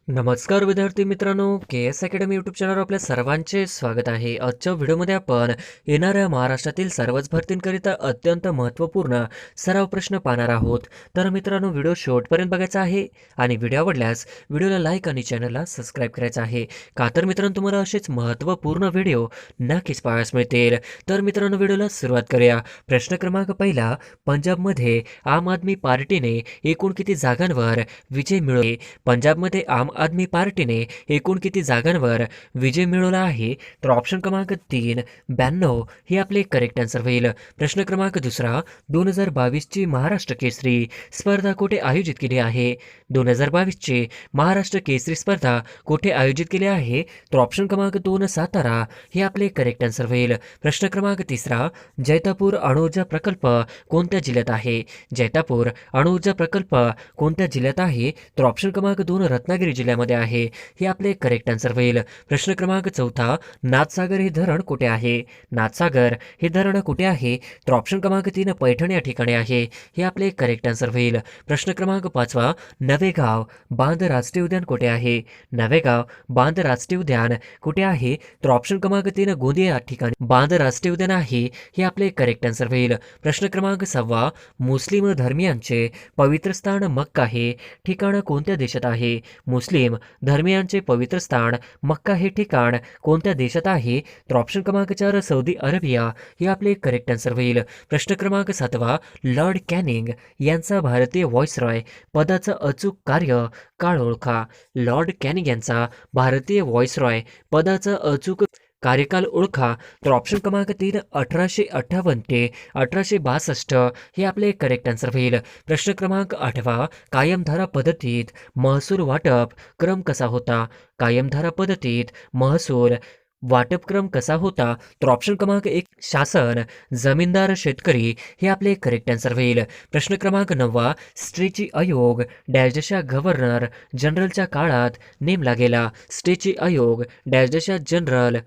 नमस्कार विद्यार्थी मित्रांनो, के एस अकॅडमी यूट्यूब चॅनलवर आपल्या सर्वांचे स्वागत आहे. आजच्या व्हिडिओमध्ये आपण येणाऱ्या महाराष्ट्रातील सर्वच भरतींकरिता अत्यंत महत्त्वपूर्ण सराव प्रश्न पाहणार आहोत. तर मित्रांनो, व्हिडिओ शेवटपर्यंत बघायचा आहे आणि व्हिडिओ आवडल्यास व्हिडिओला लाईक आणि चॅनलला सबस्क्राईब करायचं आहे. का तर मित्रांनो, तुम्हाला असेच महत्त्वपूर्ण व्हिडिओ नक्कीच पाहायला मिळतील. तर मित्रांनो, व्हिडिओला सुरुवात करूया. प्रश्न क्रमांक पहिला, पंजाबमध्ये आम आदमी पार्टीने एकूण किती जागांवर विजय मिळवले? पंजाबमध्ये आम आदमी पार्टीने एकूण किती जागांवर विजय मिळवला आहे? तर ऑप्शन क्रमांक 3 92 हे आपले करेक्ट आन्सर होईल. प्रश्न क्रमांक दुसरा, 2022 ची महाराष्ट्र केसरी स्पर्धा कुठे आयोजित केली आहे? 2022 ची महाराष्ट्र केसरी स्पर्धा कुठे आयोजित केली आहे? तर ऑप्शन क्रमांक 2 सातारा हे आपले करेक्ट आन्सर होईल. प्रश्न क्रमांक तिसरा, जैतापूर अणुऊर्जा प्रकल्प कोणत्या जिल्ह्यात आहे? जैतापूर अणुऊर्जा प्रकल्प कोणत्या जिल्ह्यात आहे? तर ऑप्शन क्रमांक 2 रत्नागिरी जिल्ह्यामध्ये आहे. हे आपले करेक्ट आन्सर होईल. प्रश्न क्रमांक चौथा, नाथसागर हे धरण कुठे आहे? नाथसागर हे धरण कुठे आहे? तर ऑप्शन क्रमांक 3 पैठण या ठिकाणी आहे. हे आपले करेक्ट आन्सर होईल. प्रश्न क्रमांक पाचवा, नवेगाव बांध राष्ट्रीय उद्यान कुठे आहे? नवेगाव बांध राष्ट्रीय उद्यान कुठे आहे? तर ऑप्शन क्रमांक 3 गोंदिया या ठिकाणी बांध राष्ट्रीय उद्यान आहे. हे आपले करेक्ट आन्सर होईल. प्रश्न क्रमांक 6, मुस्लिम धर्मियांचे पवित्र स्थान मक्का हे ठिकाण कोणत्या देशात आहे? मुस्लिम धर्मियांचे पवित्र स्थान मक्का हे ठिकाण कोणत्या देशात आहे? तर ऑप्शन क्रमांक 4 सौदी अरेबिया हे आपले करेक्ट आन्सर होईल. प्रश्न क्रमांक 7, लॉर्ड कॅनिंग यांचा भारतीय व्हॉइसरॉय पदाचं अचूक कार्य काळ ओळखा. लॉर्ड कॅनिंग यांचा भारतीय व्हॉइसरॉय पदाचं अचूक कार्यकाल ओळखा. तर ऑप्शन क्रमांक 3 1858 ते 1862 हे आपले करेक्ट आन्सर होईल. प्रश्न क्रमांक 8, कायमधारा पद्धतीत महसूल वाटप क्रम कसा होता? कायमधारा पद्धतीत महसूल वाटप क्रम कसा होता? तर ऑप्शन क्रमांक 1 शासन, जमीनदार, शेतकरी हे आपले करेक्ट आन्सर होईल. प्रश्न क्रमांक 9, स्ट्रेची आयोग डॅशच्या गव्हर्नर जनरलच्या काळात नेमला गेला. स्ट्रेची आयोग डॅशच्या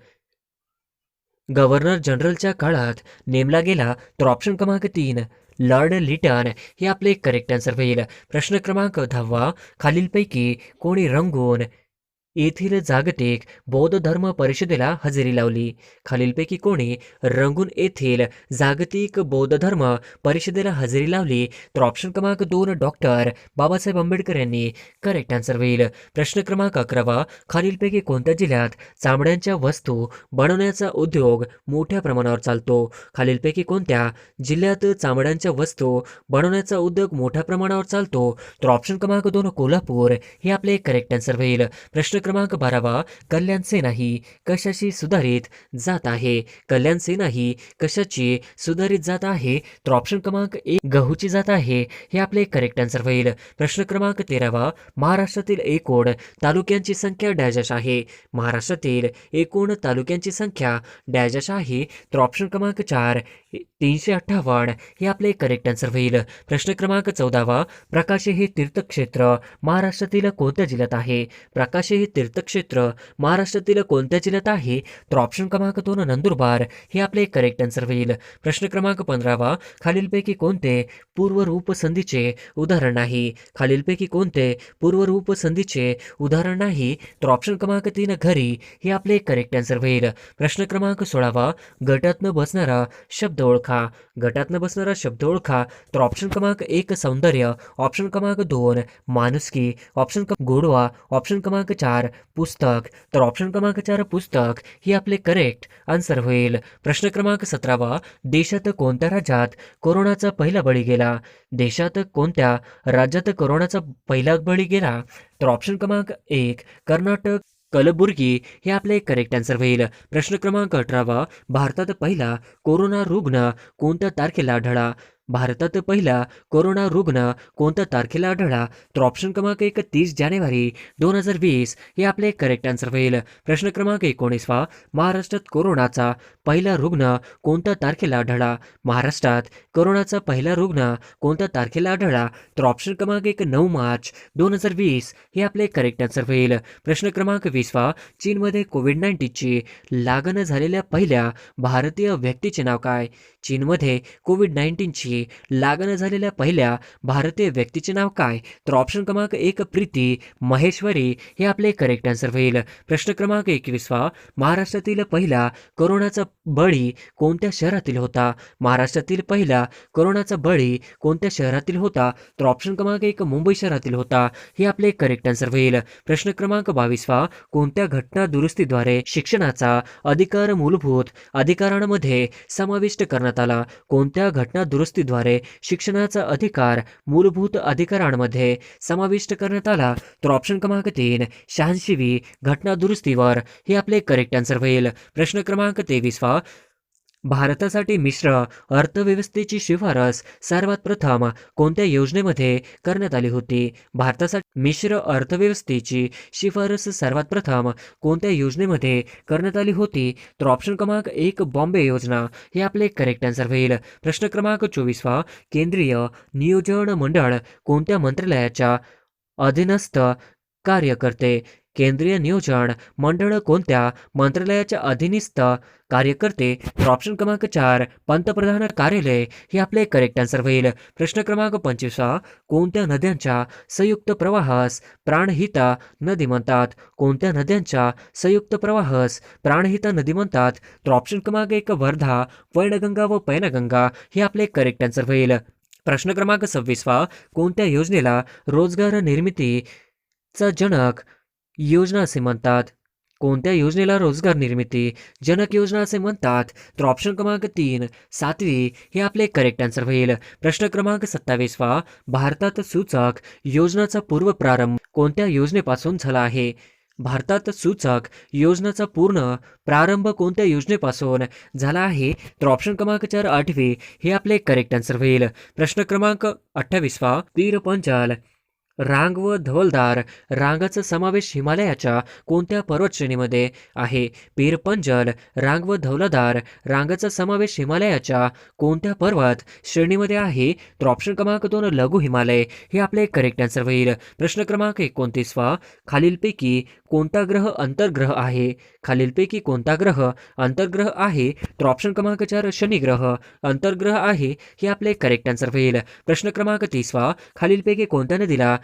गव्हर्नर जनरलच्या काळात नेमला गेला. तर ऑप्शन क्रमांक 3 लॉर्ड लिटन हे आपले करेक्ट आन्सर होईल. प्रश्न क्रमांक 10, खालीलपैकी कोणी रंगून येथील जागतिक बौद्ध धर्म परिषदेला हजेरी लावली? खालीलपैकी कोणी रंगून येथील जागतिक बौद्ध धर्म परिषदेला हजेरी लावली? तर ऑप्शन क्रमांक 2 डॉक्टर बाबासाहेब आंबेडकर यांनी करेक्ट आन्सर होईल. प्रश्न क्रमांक 11, खालीलपैकी कोणत्या जिल्ह्यात चामड्यांच्या वस्तू बनवण्याचा उद्योग मोठ्या प्रमाणावर चालतो? खालीलपैकी कोणत्या जिल्ह्यात चामड्यांच्या वस्तू बनवण्याचा उद्योग मोठ्या प्रमाणावर चालतो? तर ऑप्शन क्रमांक 2 कोल्हापूर हे आपले करेक्ट आन्सर होईल. प्रश्न क्रमांक 12, कल्याण सेना ही कशाची सुधारित जात आहे? कल्याण सेना ही कशाची सुधारित जात आहे? तर ऑप्शन क्रमांक 1 गहूची जात आहे. हे आपले करेक्ट आन्सर होईल. प्रश्न क्रमांक 13, महाराष्ट्रातील एकूण तालुक्यांची संख्या डॅश आहे? महाराष्ट्रातील एकूण तालुक्यांची संख्या डॅश आहे? तर ऑप्शन क्रमांक 4 358 हे आपले करेक्ट आन्सर होईल. प्रश्न क्रमांक 14, प्रकाशे हे तीर्थक्षेत्र महाराष्ट्रातील कोणत्या जिल्ह्यात आहे? प्रकाशे हे तीर्थक्षेत्र महाराष्ट्रातील कोणत्या जिल्ह्यात आहे? तर ऑप्शन क्रमांक 2 नंदुरबार हे आपले करेक्ट आन्सर होईल. प्रश्न क्रमांक 15, खालीलपैकी कोणते पूर्वरूप संधीचे उदाहरण नाही? खालीलपैकी कोणते पूर्वरूप संधीचे उदाहरण नाही? तर ऑप्शन क्रमांक 3 घरी हे आपले करेक्ट आन्सर होईल. प्रश्न क्रमांक 16, गटातनं बसणारा शब्द ओळखा. गटातनं बसणारा शब्द ओळखा. तर ऑप्शन क्रमांक 1 सौंदर्य, ऑप्शन क्रमांक 2 माणुसकी, ऑप्शन गोडवा, ऑप्शन क्रमांक 4 पुस्तक. तर ऑप्शन क्रमांक 4 पुस्तक हे आपले करेक्ट आन्सर होईल. प्रश्न क्रमांक 17, देशात कोणत्या राज्यात कोरोनाचा पहिला बळी गेला? देशात कोणत्या राज्यात कोरोनाचा पहिला बळी गेला? तर ऑप्शन क्रमांक 1 कर्नाटक, कलबुर्गी हे आपले करेक्ट आन्सर होईल. प्रश्न क्रमांक 18, भारतात पहिला कोरोना रुग्ण कोणत्या तारखेला आढळला? भारतात पहिला कोरोना रुग्ण कोणत्या तारखेला आढळला? तर ऑप्शन क्रमांक 1 30 जानेवारी 2020 हे आपले करेक्ट आन्सर होईल. प्रश्न क्रमांक 19, महाराष्ट्रात कोरोनाचा पहिला रुग्ण कोणत्या तारखेला आढळला? महाराष्ट्रात कोरोनाचा पहिला रुग्ण कोणत्या तारखेला आढळला? तर ऑप्शन क्रमांक 1 9 मार्च 2020 हे आपले करेक्ट आन्सर होईल. प्रश्न क्रमांक 20, चीनमध्ये कोविड-19ची लागण झालेल्या पहिल्या भारतीय व्यक्तीचे नाव काय? चीनमध्ये कोविड-19ची खालीलपैकी लागण झालेल्या पहिल्या भारतीय व्यक्तीचे नाव काय? तर ऑप्शन क्रमांक 1 प्रीती महेश्वरी हे आपले करेक्ट आन्सर होईल. प्रश्न क्रमांक 21 महाराष्ट्रातील पहिला कोरोनाचा बळी कोणत्या शहरातील होता? महाराष्ट्रातील पहिला कोरोनाचा बळी कोणत्या शहरातील होता? तर ऑप्शन क्रमांक 1 मुंबई शहरातील होता हे आपले करेक्ट आन्सर होईल. प्रश्न क्रमांक 22 कोणत्या घटना दुरुस्तीद्वारे शिक्षणाचा अधिकार मूलभूत अधिकारांमध्ये समाविष्ट करण्यात आला? कोणत्या घटना दुरुस्तीद्वारे शिक्षणाचा अधिकार मूलभूत अधिकारांमध्ये समाविष्ट करण्यात आला? तर ऑप्शन क्रमांक 3 86वी घटना दुरुस्तीवर हे आपले करेक्ट आन्सर होईल. प्रश्न क्रमांक 23 भारतासाठी मिश्र अर्थव्यवस्थेची शिफारस सर्वात प्रथम कोणत्या योजनेमध्ये करण्यात आली होती? भारतासाठी मिश्र अर्थव्यवस्थेची शिफारस सर्वात प्रथम कोणत्या योजनेमध्ये करण्यात आली होती? तर ऑप्शन क्रमांक 1 बॉम्बे योजना हे आपले करेक्ट आन्सर होईल. प्रश्न क्रमांक 24 केंद्रीय नियोजन मंडळ कोणत्या मंत्रालयाच्या अधीनस्थ कार्य करते? केंद्रीय नियोजन मंडळ कोणत्या मंत्रालयाच्या अधीनस्थ कार्य करते? तर ऑप्शन क्रमांक 4 पंतप्रधान कार्यालय हे आपले करेक्ट आन्सर होईल. प्रश्न क्रमांक 25 कोणत्या नद्यांच्या संयुक्त प्रवाहास प्राणहिता नदी म्हणतात? कोणत्या नद्यांच्या संयुक्त प्रवाहास प्राणहिता नदी म्हणतात? तर ऑप्शन क्रमांक 1 वर्धा वैनगंगा व पैनगंगा हे आपले करेक्ट आन्सर होईल. प्रश्न क्रमांक 26 कोणत्या योजनेला रोजगार निर्मितीचा जनक योजना असे म्हणतात? कोणत्या योजनेला रोजगार निर्मिती जनक योजना असे म्हणतात? तर ऑप्शन क्रमांक 3 7वी हे आपले करेक्ट आन्सर होईल. प्रश्न क्रमांक 27 भारतात सूचक योजनाचा पूर्व प्रारंभ कोणत्या योजनेपासून झाला आहे? भारतात सूचक योजनाचा पूर्ण प्रारंभ कोणत्या योजनेपासून झाला आहे? तर ऑप्शन क्रमांक 4 8वी हे आपले करेक्ट आन्सर होईल. प्रश्न क्रमांक 28 पीर पंचाल रांग व धवलदार रांगाचा समावेश हिमालयाच्या कोणत्या पर्वत श्रेणीमध्ये आहे? पीर पंजल रांग व धवलदार रांगाचा समावेश हिमालयाच्या कोणत्या पर्वत श्रेणीमध्ये आहे? तर ऑप्शन क्रमांक 2 लघु हिमालय हे आपले करेक्ट आन्सर होईल. प्रश्न क्रमांक 29 खालीलपैकी कोणता ग्रह अंतर्ग्रह आहे? खालीलपैकी कोणता ग्रह अंतर्ग्रह आहे? तर ऑप्शन क्रमांक 4 शनी ग्रह अंतर्ग्रह आहे हे आपले करेक्ट आन्सर होईल. प्रश्न क्रमांक 30 खालीलपैकी कोणत्या नदीला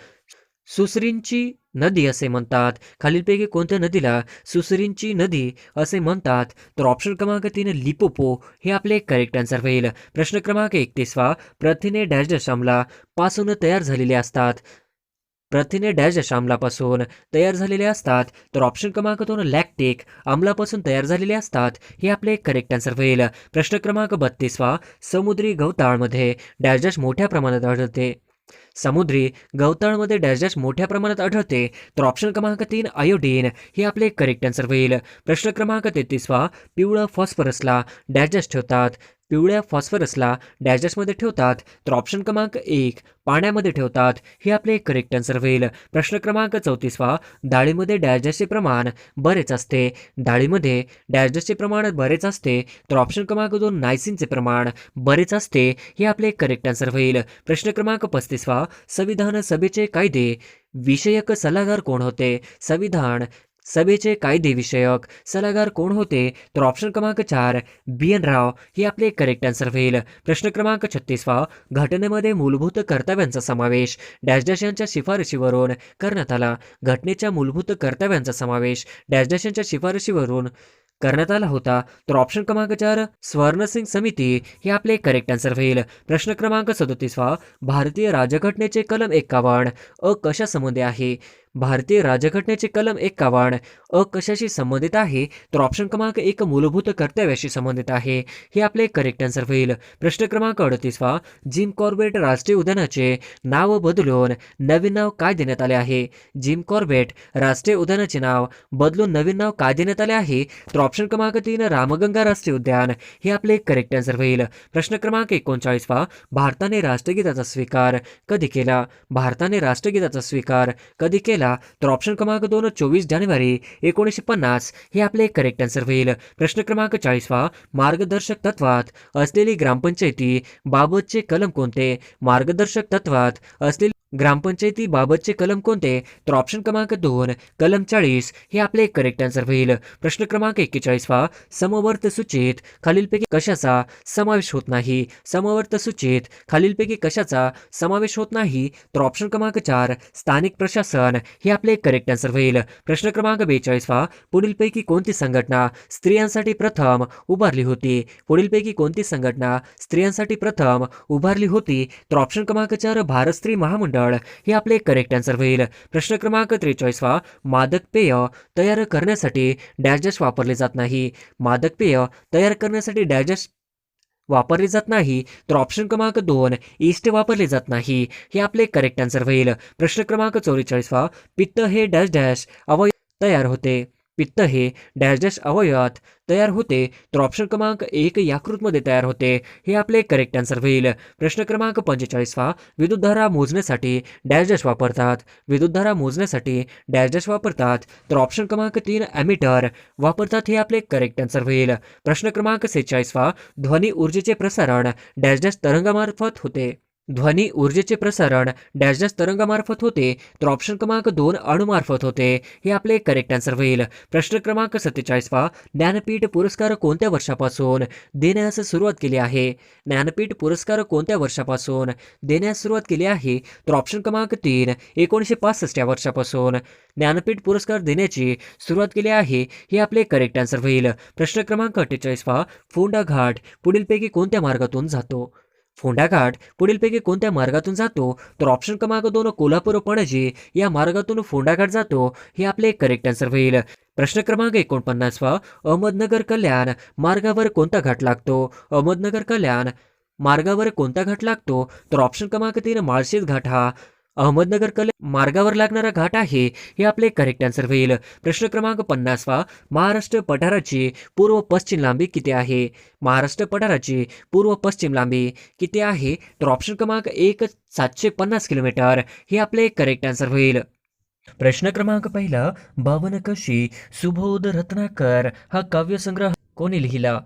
सुसरींची नदी असे म्हणतात? खालीलपैकी कोणत्या नदीला सुसरींची नदी असे म्हणतात? तर ऑप्शन क्रमांक 3 लिपोपो हे आपले करेक्ट आन्सर होईल. प्रश्न क्रमांक 31 प्रथिने डॅश डॅश पासून तयार झालेले असतात? प्रथिने डॅश डॅश आम्लापासून तयार झालेले असतात? तर ऑप्शन क्रमांक 2 लॅक्टिक आम्लापासून तयार झालेले असतात हे आपले करेक्ट आन्सर होईल. प्रश्न क्रमांक 32 समुद्री गवताळमध्ये डॅश डॅश मोठ्या प्रमाणात आढळते? समुद्री गवताळमध्ये डॅश डॅश मोठ्या प्रमाणात आढळते? तर ऑप्शन क्रमांक 3 आयोडीन हे आपले करेक्ट आन्सर होईल. प्रश्न क्रमांक 33 पिवळा फॉस्फरसला डॅश डॅश ठेवतात? पिवळ्या फॉस्फरसला डॅश डॅशमध्ये ठेवतात? तर ऑप्शन क्रमांक 1 पाण्यामध्ये ठेवतात हे आपले करेक्ट आन्सर होईल. प्रश्न क्रमांक 34 डाळीमध्ये डॅश डॅशचे प्रमाण बरेच असते? डाळीमध्ये डॅश डॅशचे प्रमाण बरेच असते? तर ऑप्शन क्रमांक 2 नायसिनचे प्रमाण बरेच असते हे आपले करेक्ट आन्सर होईल. प्रश्न क्रमांक 35 संविधान सभेचे कायदे विषयक सल्लागार कोण होते? संविधान सभेचे कायदे विषयक सल्लागार कोण होते? तर ऑप्शन क्रमांक 4 BN राव हे आपले करेक्ट आन्सर होईल. प्रश्न क्रमांक 36 घटनेमध्ये मूलभूत कर्तव्यांचा समावेश डॅश डॅश यांच्या शिफारशीवरून करण्यात आला? घटनेच्या मूलभूत कर्तव्यांचा समावेश डॅश डॅश यांच्या शिफारशीवरून करण्यात आला होता? तर ऑप्शन क्रमांक 4 स्वर्णसिंग समिती हे आपले करेक्ट आन्सर होईल. प्रश्न क्रमांक 37 भारतीय राज्यघटनेचे कलम 51 कशा संबंधी आहे? भारतीय राज्यघटनेचे कलम 51 कशाशी संबंधित आहे? तर ऑप्शन क्रमांक 1 मूलभूत कर्तव्याशी संबंधित आहे हे आपले करेक्ट आन्सर होईल. प्रश्न क्रमांक 38 जिम कॉर्बेट राष्ट्रीय उद्यानाचे नाव बदलून नवीन नाव काय देण्यात आले आहे? जिम कॉर्बेट राष्ट्रीय उद्यानाचे नाव बदलून नवीन नाव काय देण्यात आले आहे? तर ऑप्शन क्रमांक 3 रामगंगा राष्ट्रीय उद्यान हे आपले करेक्ट आन्सर होईल. प्रश्न क्रमांक 39 भारताने राष्ट्रगीताचा स्वीकार कधी केला? भारताने राष्ट्रगीताचा स्वीकार कधी केला? तर ऑप्शन क्रमांक 2 24 जानेवारी 1950 हे आपले करेक्ट आन्सर होईल. प्रश्न क्रमांक 40 मार्गदर्शक तत्वात असलेली ग्रामपंचायती बाबतचे कलम कोणते? मार्गदर्शक तत्वात असलेली ग्रामपंचायतीबाबतचे कलम कोणते? तर ऑप्शन क्रमांक 2 कलम 40 हे आपले करेक्ट आन्सर होईल. प्रश्न क्रमांक 41 समवर्त सूचीत खालीलपैकी कशाचा समावेश होत नाही? समवर्त सूचीत खालीलपैकी कशाचा समावेश होत नाही? तर ऑप्शन क्रमांक 4 स्थानिक प्रशासन हे आपले करेक्ट आन्सर होईल. प्रश्न क्रमांक 42 पुढीलपैकी कोणती संघटना स्त्रियांसाठी प्रथम उभारली होती? पुढीलपैकी कोणती संघटना स्त्रियांसाठी प्रथम उभारली होती? तर ऑप्शन क्रमांक 4 भारत स्त्री महामंडळ हे आपले करेक्ट आन्सर होईल. प्रश्न क्रमांक 43 मादक पेय तयार करण्यासाठी डॅश डॅश वापरले जात नाही. मादक पेय तयार करण्यासाठी डॅश डॅश वापरले जात नाही. तर ऑप्शन क्रमांक 2 ईस्ट वापरले जात नाही हे आपले करेक्ट आन्सर होईल. प्रश्न क्रमांक 44 पित्त हे डॅश डॅश अवयव तयार होते. पित्त हे डॅश डॅश अवयवात तयार होते. तर ऑप्शन क्रमांक 1 यकृतमध्ये तयार होते हे आपले करेक्ट आन्सर होईल. प्रश्न क्रमांक 45 विद्युतधारा मोजण्यासाठी डॅश डॅश वापरतात. विद्युतधारा मोजण्यासाठी डॅश डॅश वापरतात. तर ऑप्शन क्रमांक 3 ॲमीटर वापरतात हे आपले करेक्ट आन्सर होईल. प्रश्न क्रमांक 46 ध्वनी ऊर्जेचे प्रसारण डॅश डॅश तरंगामार्फत होते. ध्वनी ऊर्जेचे प्रसारण डॅश डॅश तरंगामार्फत होते. तर ऑप्शन क्रमांक 2 अणुमार्फत होते हे आपले करेक्ट आन्सर होईल. प्रश्न क्रमांक 47 ज्ञानपीठ पुरस्कार कोणत्या वर्षापासून देण्यास सुरुवात केली आहे? ज्ञानपीठ पुरस्कार कोणत्या वर्षापासून देण्यास सुरुवात केली आहे? तर ऑप्शन क्रमांक 3 1965 या वर्षापासून ज्ञानपीठ पुरस्कार देण्याची सुरुवात केली आहे हे आपले करेक्ट आन्सर होईल. प्रश्न क्रमांक 48 फोंडा घाट पुढीलपैकी कोणत्या मार्गातून जातो? फोंडा घाट पुढीलपैकी कोणत्या मार्गातून जातो? तर ऑप्शन क्रमांक 2 कोल्हापूर पणजी या मार्गातून फोंडा घाट जातो हे आपले करेक्ट आन्सर होईल. प्रश्न क्रमांक 49 अहमदनगर कल्याण मार्गावर कोणता घाट लागतो? अहमदनगर कल्याण मार्गावर कोणता घाट लागतो? तर ऑप्शन क्रमांक 3 माळशेज घाट हा अहमदनगर कल्याण मार्गावर लागणारा घाट आहे हे आपले करेक्ट आन्सर होईल. प्रश्न क्रमांक 50 महाराष्ट्र पठाराची पूर्व पश्चिम लांबी किती आहे? महाराष्ट्र पठाराची पूर्व पश्चिम लांबी किती आहे? तर ऑप्शन क्रमांक 1 750 किलोमीटर हे आपले करेक्ट आन्सर होईल. प्रश्न क्रमांक 1 बावनकशी सुबोध रत्नाकर हा काव्यसंग्रह कोणी लिहिला?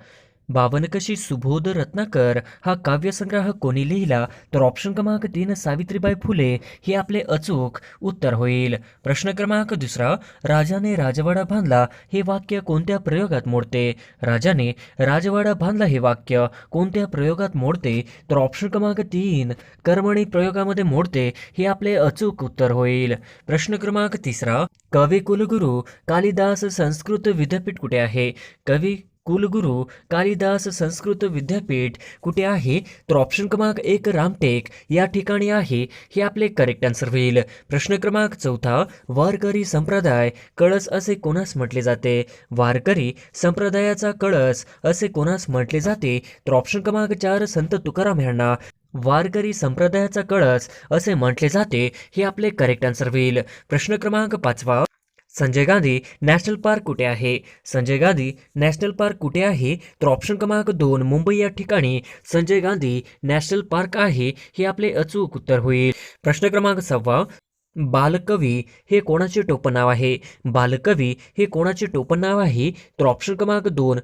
बावनकशी सुबोध रत्नाकर हा काव्यसंग्रह कोणी लिहिला? तर ऑप्शन क्रमांक 3 सावित्रीबाई फुले हे आपले अचूक उत्तर होईल. प्रश्न क्रमांक 2 राजाने राजवाडा बांधला हे वाक्य कोणत्या प्रयोगात मोडते? राजाने राजवाडा बांधला हे वाक्य कोणत्या प्रयोगात मोडते? तर ऑप्शन क्रमांक 3 कर्मणी प्रयोगामध्ये मोडते हे आपले अचूक उत्तर होईल. प्रश्न क्रमांक 3 कवी कुलगुरू कालिदास संस्कृत विद्यापीठ कुठे आहे? कवी कुलगुरू कालिदास संस्कृत विद्यापीठ कुठे आहे? तर ऑप्शन क्रमांक 1 रामटेक या ठिकाणी आहे हे आपले करेक्ट आन्सर होईल. प्रश्न क्रमांक 4 वारकरी संप्रदाय कळस असे कोणास म्हटले जाते? वारकरी संप्रदायाचा कळस असे कोणास म्हटले जाते? तर ऑप्शन क्रमांक 4 संत तुकाराम यांना वारकरी संप्रदायाचा कळस असे म्हटले जाते हे आपले करेक्ट आन्सर होईल. प्रश्न क्रमांक 5 संजय गांधी नॅशनल पार्क कुठे आहे? संजय गांधी नॅशनल पार्क कुठे आहे? तर ऑप्शन क्रमांक 2 मुंबई या ठिकाणी संजय गांधी नॅशनल पार्क आहे हे आपले अचूक उत्तर होईल. प्रश्न क्रमांक 6 बालकवी हे कोणाचे टोपण नाव आहे? बालकवी हे कोणाचे टोपण नाव आहे? तर ऑप्शन क्रमांक 2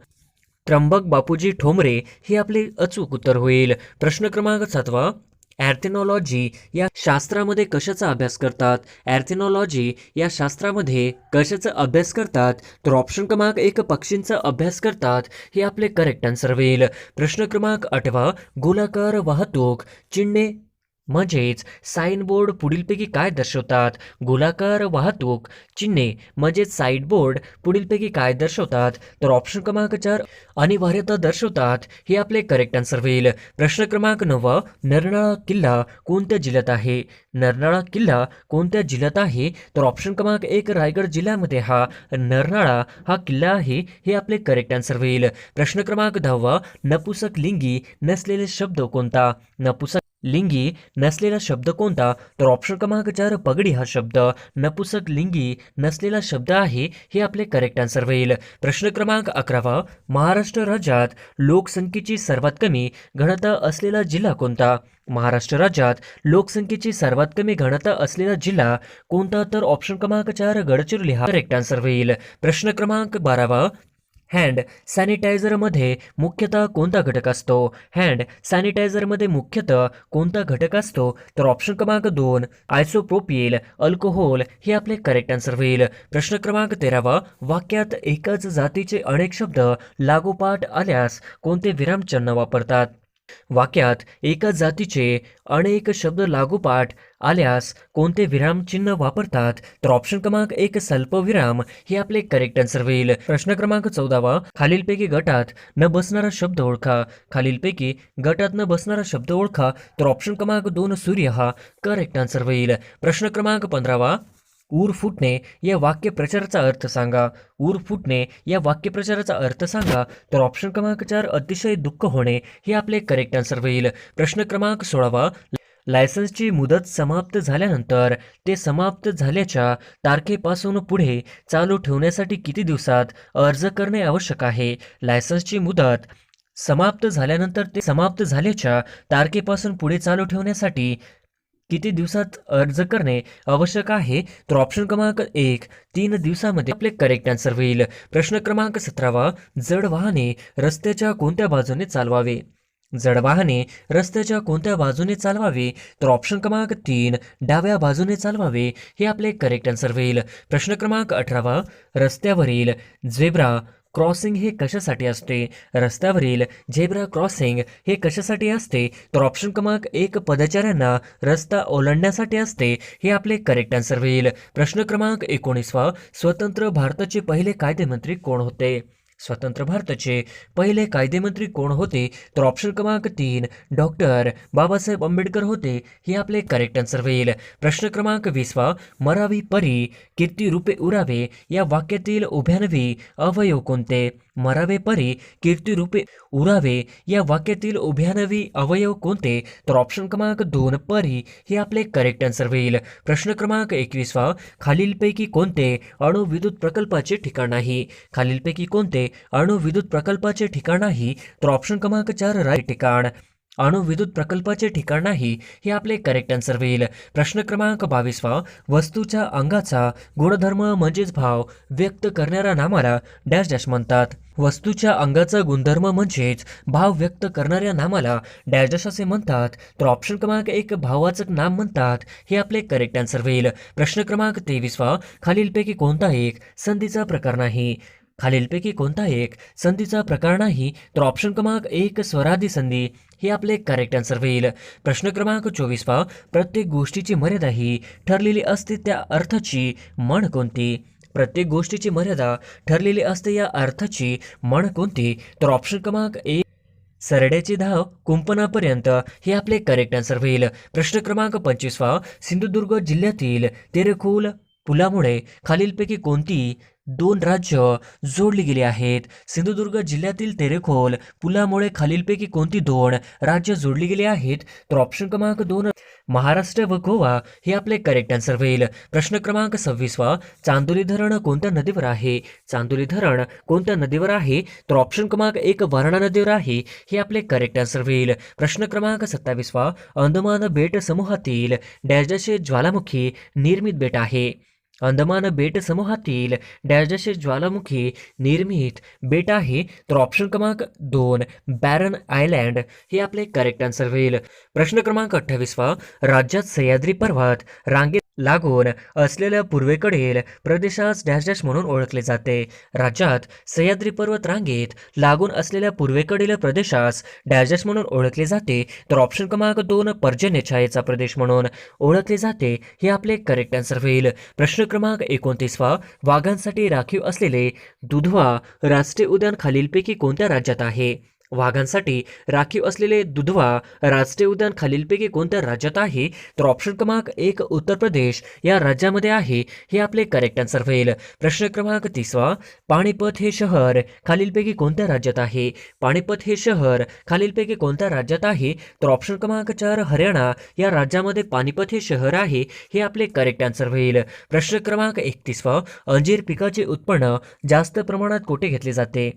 त्र्यंबक बापूजी ठोंबरे हे आपले अचूक उत्तर होईल. प्रश्न क्रमांक 7 ॲर्थेनॉलॉजी या शास्त्रामध्ये कशाचा अभ्यास करतात? ॲर्थेनॉलॉजी या शास्त्रामध्ये कशाचा अभ्यास करतात? तर ऑप्शन क्रमांक 1 पक्षींचा अभ्यास करतात हे आपले करेक्ट आन्सर होईल. प्रश्न क्रमांक 8 गोलाकार वाहतूक चिन्हे म्हणजेच साईनबोर्ड पुढीलपैकी काय दर्शवतात? गोलाकार वाहतूक चिन्हे म्हणजेच साईडबोर्ड पुढीलपैकी काय दर्शवतात? तर ऑप्शन क्रमांक 4 अनिवार्यता दर्शवतात हे आपले करेक्ट आन्सर होईल. प्रश्न क्रमांक 9 नरनाळा किल्ला कोणत्या जिल्ह्यात आहे? नरनाळा किल्ला कोणत्या जिल्ह्यात आहे? तर ऑप्शन क्रमांक 1 रायगड जिल्ह्यामध्ये हा नरनाळा हा किल्ला आहे हे आपले करेक्ट आन्सर होईल. प्रश्न क्रमांक 10 नपुसक लिंगी नसलेले शब्द कोणता? नपुसक लिंगी नसलेला शब्द कोणता? तर ऑप्शन क्रमांक 4 पगडी हा शब्द नपुसक लिंगी नसलेला शब्द आहे हे आपले करेक्ट आन्सर होईल. प्रश्न क्रमांक 11 महाराष्ट्र राज्यात लोकसंख्येची सर्वात कमी घनता असलेला जिल्हा कोणता? महाराष्ट्र राज्यात लोकसंख्येची सर्वात कमी घनता असलेला जिल्हा कोणता? तर ऑप्शन क्रमांक 4 गडचिरोली हा करेक्ट आन्सर होईल. प्रश्न क्रमांक 12 हँड सॅनिटायझरमध्ये मुख्यतः कोणता घटक असतो? हँड सॅनिटायझरमध्ये मुख्यतः कोणता घटक असतो? तर ऑप्शन क्रमांक 2 आयसोप्रोपिल अल्कोहोल हे आपले करेक्ट आन्सर होईल. प्रश्न क्रमांक 13 वाक्यात एकाच जातीचे अनेक शब्द लागोपाठ आल्यास कोणते विरामचिन्ह वापरतात? वाक्यात एकाच जातीचे अनेक शब्द लागोपाठ आल्यास कोणते विरामचिन्ह वापरतात? तर ऑप्शन क्रमांक 1 स्वल्पविराम हे आपले करेक्ट आन्सर होईल. प्रश्न क्रमांक 14 खालीलपैकी गटात न बसणारा शब्द ओळखा. खालीलपैकी गटात न बसणारा शब्द ओळखा. तर ऑप्शन क्रमांक 2 सूर्य हा करेक्ट आन्सर होईल. प्रश्न क्रमांक 15 ऊर फुटणे या वाक्यप्रचाराचा अर्थ सांगा. ऊर फुटणे या वाक्यप्रचाराचा अर्थ सांगा. तर ऑप्शन क्रमांक 4 अतिशय दुःख होणे हे आपले करेक्ट आन्सर होईल. प्रश्न क्रमांक 16 लायसन्सची मुदत समाप्त झाल्यानंतर ते समाप्त झाल्याच्या तारखेपासून पुढे चालू ठेवण्यासाठी किती दिवसात अर्ज करणे आवश्यक आहे? लायसन्सची मुदत समाप्त झाल्यानंतर ते समाप्त झाल्याच्या तारखेपासून पुढे चालू ठेवण्यासाठी किती दिवसात अर्ज करणे आवश्यक आहे? तर ऑप्शन क्रमांक 1 3 दिवसामध्ये आपले करेक्ट आन्सर होईल. प्रश्न क्रमांक 17 जड वाहने रस्त्याच्या कोणत्या बाजूने चालवावे? जड वाहने रस्त्याच्या कोणत्या बाजूने चालवावे? तर ऑप्शन क्रमांक 3 डाव्या बाजूने चालवावे हे आपले करेक्ट आन्सर होईल. प्रश्न क्रमांक 18 रस्त्यावरील झेब्रा क्रॉसिंग हे कशासाठी असते? रस्त्यावरील झेब्रा क्रॉसिंग हे कशासाठी असते? तर ऑप्शन क्रमांक 1 पदचाऱ्यांना रस्ता ओलांडण्यासाठी असते हे आपले करेक्ट आन्सर होईल. प्रश्न क्रमांक 19 स्वतंत्र भारताचे पहिले कायदेमंत्री कोण होते? स्वतंत्र भारताचे पहिले कायदेमंत्री कोण होते? तर ऑप्शन क्रमांक 3 डॉक्टर बाबासाहेब आंबेडकर होते हे आपले करेक्ट आन्सर होईल. प्रश्न क्रमांक 20 मरावी परी कीर्ती रूपे उरावे या वाक्यातील उभ्यानवी अवयव कोणते? मरावे परी कीर्ती रूपे उरावे या वाक्यातील उभ्यानवी अवयव कोणते? तर ऑप्शन क्रमांक 2 परी हे आपले करेक्ट आन्सर होईल. प्रश्न क्रमांक 21 खालीलपैकी कोणते अणुविद्युत प्रकल्पाचे ठिकाण नाही? खालीलपैकी कोणते अणुविद्युत प्रकल्पाचे ठिकाण नाही? तर ऑप्शन क्रमांक 4 राय ठिकाण अणुविद्युत प्रकल्पाचे ठिकाण नाही हे आपले करेक्ट आन्सर होईल. प्रश्न क्रमांक 22 वस्तूच्या अंगाचा गुणधर्म म्हणजेच भाव व्यक्त करणाऱ्या नामाला डॅश डॅश म्हणतात. वस्तूच्या अंगाचा गुणधर्म म्हणजेच भाव व्यक्त करणाऱ्या नामाला डॅश डॅश असे म्हणतात. तर ऑप्शन क्रमांक 1 भाववाचक नाम म्हणतात हे आपले करेक्ट आन्सर होईल. प्रश्न क्रमांक 23 खालीलपैकी कोणता एक संधीचा प्रकार नाही? खालीलपैकी कोणता एक संधीचा प्रकार नाही? तर ऑप्शन क्रमांक 1 स्वरादी संधी हे आपले करेक्ट आन्सर होईल. प्रश्न क्रमांक 24 प्रत्येक गोष्टीची मर्यादा ही ठरलेली असते त्या अर्थाची म्हण कोणती? प्रत्येक गोष्टीची मर्यादा ठरलेली असते या अर्थाची म्हण कोणती? तर ऑप्शन क्रमांक 1 सरड्याची धाव कुंपणापर्यंत हे आपले करेक्ट आन्सर होईल. प्रश्न क्रमांक 25 सिंधुदुर्ग जिल्ह्यातील तेरेखोल पुलामुळे खालीलपैकी कोणती 2 राज्य जोडली गेली आहेत? सिंधुदुर्ग जिल्ह्यातील तेरेखोल पुलामुळे खालीलपैकी कोणती 2 राज्य जोडली गेली आहेत? तर ऑप्शन क्रमांक 2 महाराष्ट्र व गोवा हे आपले करेक्ट आन्सर होईल. प्रश्न क्रमांक 26 चांदोली धरण कोणत्या नदीवर आहे? चांदोली धरण कोणत्या नदीवर आहे? तर ऑप्शन क्रमांक 1 वारणा नदीवर आहे हे आपले करेक्ट आन्सर होईल. प्रश्न क्रमांक 27 अंदमान बेट समूहातील डॅश डॅश हे ज्वालामुखी निर्मित बेट आहे. अंदमान बेट समूहातील डॅश डॅश हे ज्वालामुखी निर्मित बेट आहे. तर ऑप्शन क्रमांक 2 बॅरन आयलँड हे आपले करेक्ट आन्सर होईल. प्रश्न क्रमांक 28 राज्यात सह्याद्री पर्वत रांगेत लागून असलेल्या पूर्वेकडील प्रदेशास डॅश डॅश म्हणून ओळखले जाते. राज्यात सह्याद्री पर्वत रांगेत लागून असलेल्या पूर्वेकडील प्रदेशास डॅश डॅश म्हणून ओळखले जाते. तर ऑप्शन क्रमांक 2 पर्जन्य छायेचा प्रदेश म्हणून ओळखले जाते हे आपले करेक्ट आन्सर होईल. प्रश्न क्रमांक 29 वाघांसाठी राखीव असलेले दुधवा राष्ट्रीय उद्यान खालीलपैकी कोणत्या राज्यात आहे? वाघांसाठी राखीव असलेले दुधवा राष्ट्रीय उद्यान खालीलपैकी कोणत्या राज्यात आहे? तर ऑप्शन क्रमांक 1 उत्तर प्रदेश या राज्यामध्ये आहे हे आपले करेक्ट आन्सर होईल. प्रश्न क्रमांक 30 पाणीपत हे शहर खालीलपैकी कोणत्या राज्यात आहे? पाणीपत हे शहर खालीलपैकी कोणत्या राज्यात आहे? तर ऑप्शन क्रमांक 4 हरियाणा या राज्यामध्ये पाणीपत हे शहर आहे हे आपले करेक्ट आन्सर होईल. प्रश्न क्रमांक 31 अंजीर पिकाचे उत्पन्न जास्त प्रमाणात कोठे घेतले जाते?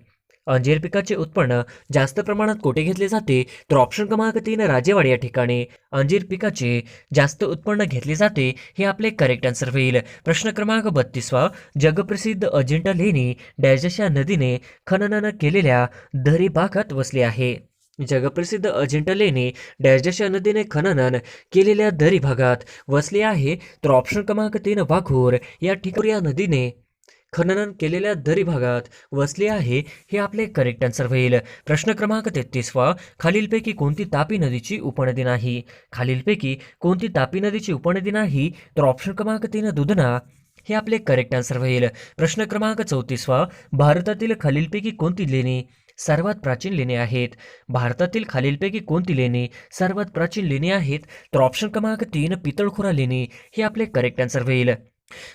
अंजीर पिकाचे उत्पन्न जास्त प्रमाणात कोठे घेतले जाते? तर ऑप्शन क्रमांक 3 राजेवाडी या ठिकाणी अंजीर पिकाचे जास्त उत्पन्न घेतले जाते, हे आपले करेक्ट आन्सर होईल. प्रश्न क्रमांक 32 जगप्रसिद्ध अजिंठा लेणी डॅशच्या नदीने खनन केलेल्या दरी भागात वसले आहे. जगप्रसिद्ध अजिंठा लेणी डॅशच्या नदीने खनन केलेल्या दरी भागात वसले आहे. तर ऑप्शन क्रमांक 3 वाघोर या ठिकाणी या नदीने खनन केलेल्या दरी भागात वसले आहे, हे आपले करेक्ट आन्सर होईल. प्रश्न क्रमांक 33 खालीलपैकी कोणती तापी नदीची उपनदी नाही? खालीलपैकी कोणती तापी नदीची उपनदी नाही? तर ऑप्शन क्रमांक 3 दुधना हे आपले करेक्ट आन्सर होईल. प्रश्न क्रमांक 34 भारतातील खालीलपैकी कोणती लेणी सर्वात प्राचीन लेणी आहेत? भारतातील खालीलपैकी कोणती लेणी सर्वात प्राचीन लेणी आहेत? तर ऑप्शन क्रमांक 3 पितळखोरा लेणी हे आपले करेक्ट आन्सर होईल.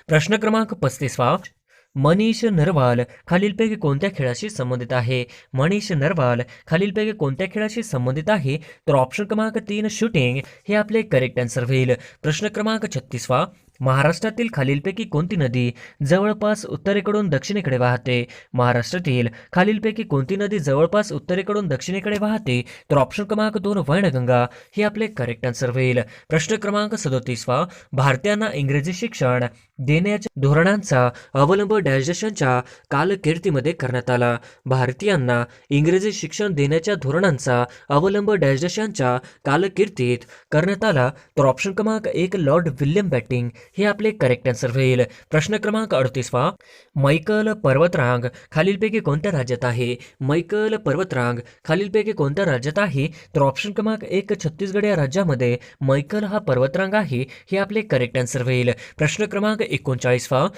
प्रश्न क्रमांक 35 मनीष नरवाल खालीलपैकी कोणत्या खेळाशी संबंधित आहे? मनीष नरवाल खालीलपैकी कोणत्या खेळाशी संबंधित आहे? तर ऑप्शन क्रमांक 3 शूटिंग हे आपले करेक्ट आन्सर होईल. प्रश्न क्रमांक 36 महाराष्ट्रातील खालीलपैकी कोणती नदी जवळपास उत्तरेकडून दक्षिणेकडे वाहते? महाराष्ट्रातील खालीलपैकी कोणती नदी जवळपास उत्तरेकडून दक्षिणेकडे वाहते? तर ऑप्शन क्रमांक 2 वैनगंगा हे आपले करेक्ट आन्सर होईल. प्रश्न क्रमांक 37 भारतीयांना इंग्रजी शिक्षण देण्याच्या धोरणांचा अवलंब डॅशच्या कालकीर्तीमध्ये करण्यात आला. भारतीयांना इंग्रजी शिक्षण देण्याच्या धोरणांचा अवलंब डॅशच्या कालकीर्तीत करण्यात आला. तर ऑप्शन क्रमांक 1 लॉर्ड विल्यम बॅटिंग हे आपले करेक्ट आन्सर होईल. प्रश्न क्रमांक 38 मैकल पर्वतरांग खालीलपैकी कोणत्या राज्यात आहे? मैकल पर्वतरांग खालीलपैकी कोणत्या राज्यात आहे? तर ऑप्शन क्रमांक 1 छत्तीसगड या राज्यामध्ये मैकल हा पर्वतरांग आहे, हे आपले करेक्ट आन्सर होईल. प्रश्न क्रमांक 39